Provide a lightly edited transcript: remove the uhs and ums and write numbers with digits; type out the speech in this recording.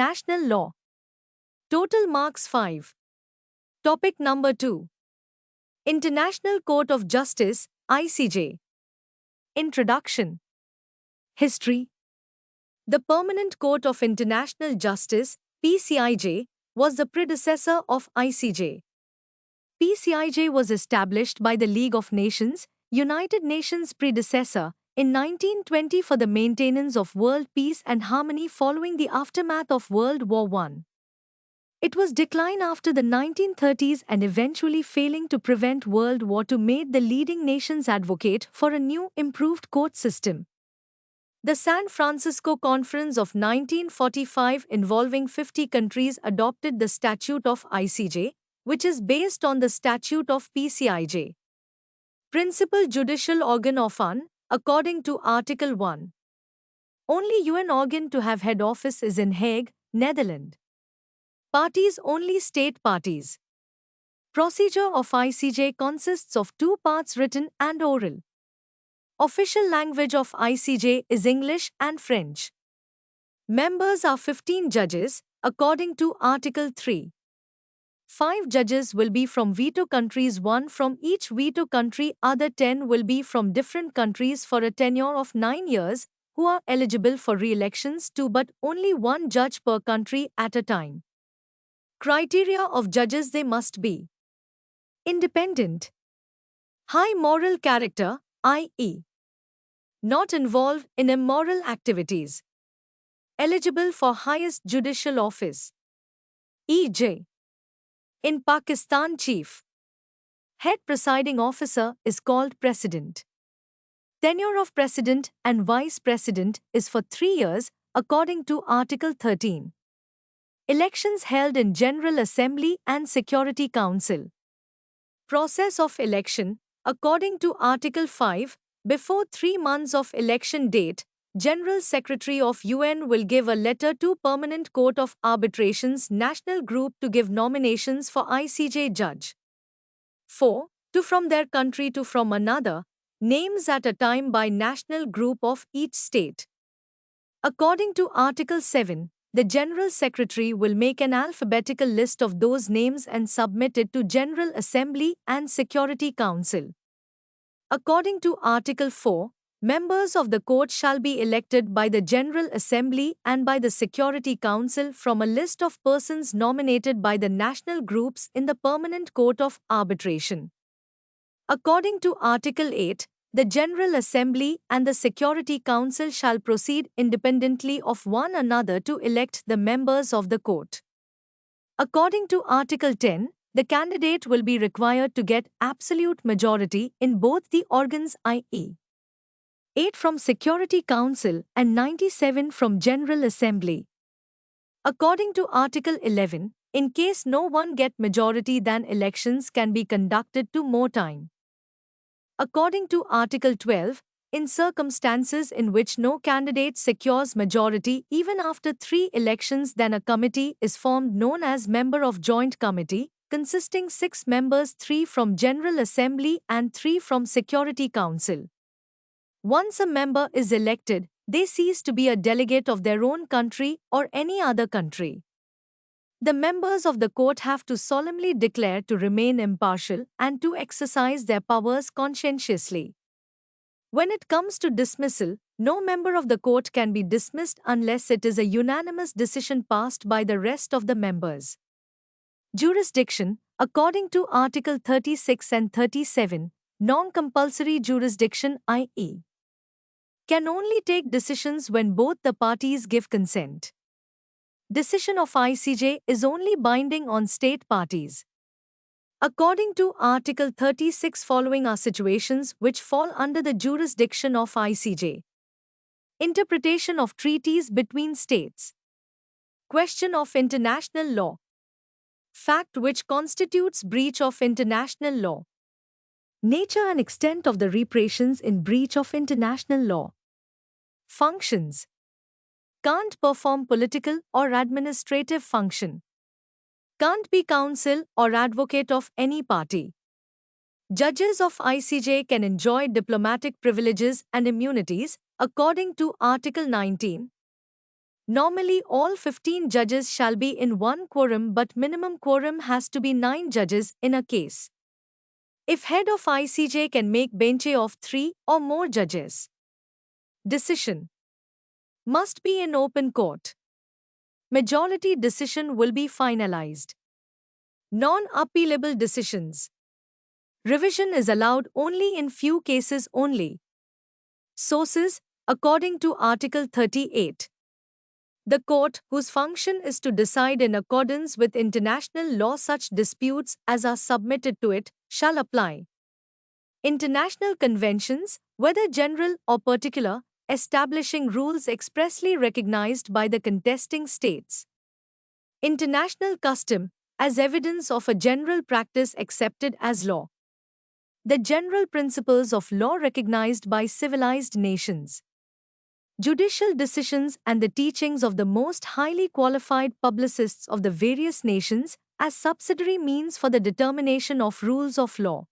International Law. Total marks 5. Topic number 2. International Court of Justice, ICJ. Introduction. History. The Permanent Court of International Justice, PCIJ, was the predecessor of ICJ. PCIJ was established by the League of Nations, United Nations predecessor, in 1920 for the maintenance of world peace and harmony following the aftermath of World War I. It was decline after the 1930s and eventually failing to prevent World War II made the leading nations advocate for a new, improved court system. The San Francisco Conference of 1945 involving 50 countries adopted the Statute of ICJ, which is based on the Statute of PCIJ. Principal judicial organ of UN, according to Article 1. Only UN organ to have head office is in Hague, Netherlands. Parties only state parties. Procedure of ICJ consists of 2 parts, written and oral. Official language of ICJ is English and French. Members are 15 judges, according to Article 3. 5 judges will be from veto countries, 1 from each veto country, other 10 will be from different countries for a tenure of 9 years, who are eligible for re-elections to but only 1 judge per country at a time. Criteria of judges: they must be independent, high moral character, i.e., not involved in immoral activities, eligible for highest judicial office, e.g. in Pakistan, chief head presiding officer is called president. Tenure of president and vice president is for 3 years, according to Article 13. Elections held in General Assembly and Security Council. Process of election, according to Article 5, before 3 months of election date, General Secretary of UN will give a letter to Permanent Court of Arbitration's National Group to give nominations for ICJ judge. 4. To from their country to from another, names at a time by national group of each state. According to Article 7, the General Secretary will make an alphabetical list of those names and submit it to General Assembly and Security Council. According to Article 4, members of the court shall be elected by the General Assembly and by the Security Council from a list of persons nominated by the national groups in the Permanent Court of Arbitration. According to Article 8, the General Assembly and the Security Council shall proceed independently of one another to elect the members of the court. According to Article 10, the candidate will be required to get absolute majority in both the organs, i.e., 8 from Security Council and 97 from General Assembly. According to Article 11, in case no one get majority, then elections can be conducted to more time. According to Article 12, in circumstances in which no candidate secures majority even after 3 elections, then a committee is formed known as Member of Joint Committee, consisting 6 members, 3 from General Assembly and 3 from Security Council. Once a member is elected, they cease to be a delegate of their own country or any other country. The members of the court have to solemnly declare to remain impartial and to exercise their powers conscientiously. When it comes to dismissal, no member of the court can be dismissed unless it is a unanimous decision passed by the rest of the members. Jurisdiction, according to Article 36 and 37, non-compulsory jurisdiction, i.e., can only take decisions when both the parties give consent. Decision of ICJ is only binding on state parties. According to Article 36, following are situations which fall under the jurisdiction of ICJ. Interpretation of treaties between states. Question of international law. Fact which constitutes breach of international law. Nature and extent of the repressions in breach of international law. Functions. Can't perform political or administrative function. Can't be counsel or advocate of any party. Judges of ICJ can enjoy diplomatic privileges and immunities, according to Article 19. Normally, all 15 judges shall be in one quorum, but minimum quorum has to be 9 judges in a case. If head of ICJ can make bench of 3 or more judges. Decision must be in open court. Majority decision will be finalized. Non-appealable decisions. Revision is allowed only in few cases only. Sources, according to Article 38. The court, whose function is to decide in accordance with international law such disputes as are submitted to it, shall apply. International conventions, whether general or particular, establishing rules expressly recognized by the contesting states. International custom, as evidence of a general practice accepted as law. The general principles of law recognized by civilized nations. Judicial decisions and the teachings of the most highly qualified publicists of the various nations as subsidiary means for the determination of rules of law.